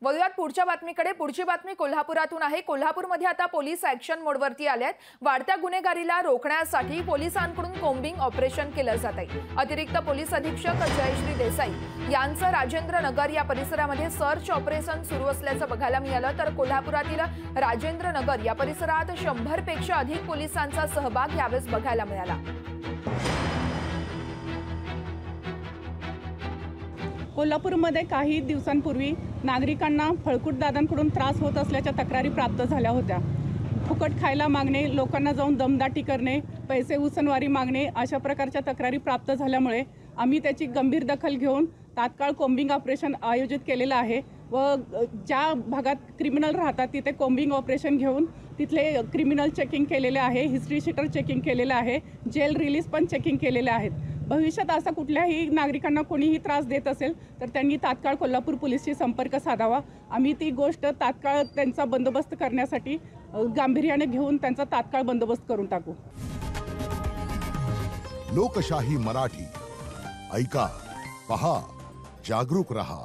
वळूयात पुढच्या बातमीकडे। पुढची बातमी कोल्हापुरातून आहे। कोल्हापूरमध्ये आता पोलीस ॲक्शन मोडवरती आलेत। वाढत्या गुन्हेगारीला रोखण्यासाठी पोलिसांकडून कोम्बिंग ऑपरेशन केलं जात आहे। अतिरिक्त पोलीस अधीक्षक जयश्री देसाई यांचं राजेंद्र नगर या परिसरामध्ये सर्च ऑपरेशन सुरू असल्याचं बघायला मिळालं। तर कोल्हापुरातील राजेंद्र नगर या परिसरात 100 पेक्षा अधिक पोलिसांचा सहभाग यावेळेस बघायला मिळाला। कोल्हापूरमध्ये काही दिवसांपूर्वी नागरिकांना फळकुट दादांकडून त्रास होत असल्याच्या तक्रारी प्राप्त झाल्या होत्या। फुकट खायला मागणे, लोकांना जाऊन दमदाटी करणे, पैसे उसनवारी मागणे अशा प्रकारच्या तक्रारी प्राप्त झाल्यामुळे आम्ही त्याची गंभीर दखल घेऊन तात्काळ कोम्बिंग ऑपरेशन आयोजित केलेलं आहे व ज्या भागात क्रिमिनल राहतात तिथे कोम्बिंग ऑपरेशन घेऊन तिथले क्रिमिनल चेकिंग केलेले आहे, हिस्ट्री शीटर चेकिंग केलेलं आहे, जेल रिलीज पण चेकिंग केलेले आहेत। भविष्यात असा कुठल्याही नागरिकांना कोणीही त्रास देत असेल तर त्यांनी तात्काळ कोल्हापूर पोलीसशी संपर्क साधावा। आम्ही ती गोष्ट तात्काळ त्यांचा बंदोबस्त करण्यासाठी गांभीर्याने घेऊन त्यांचा तात्काळ बंदोबस्त करून टाकू। लोकशाही मराठी ऐका, पहा, जागरूक रहा।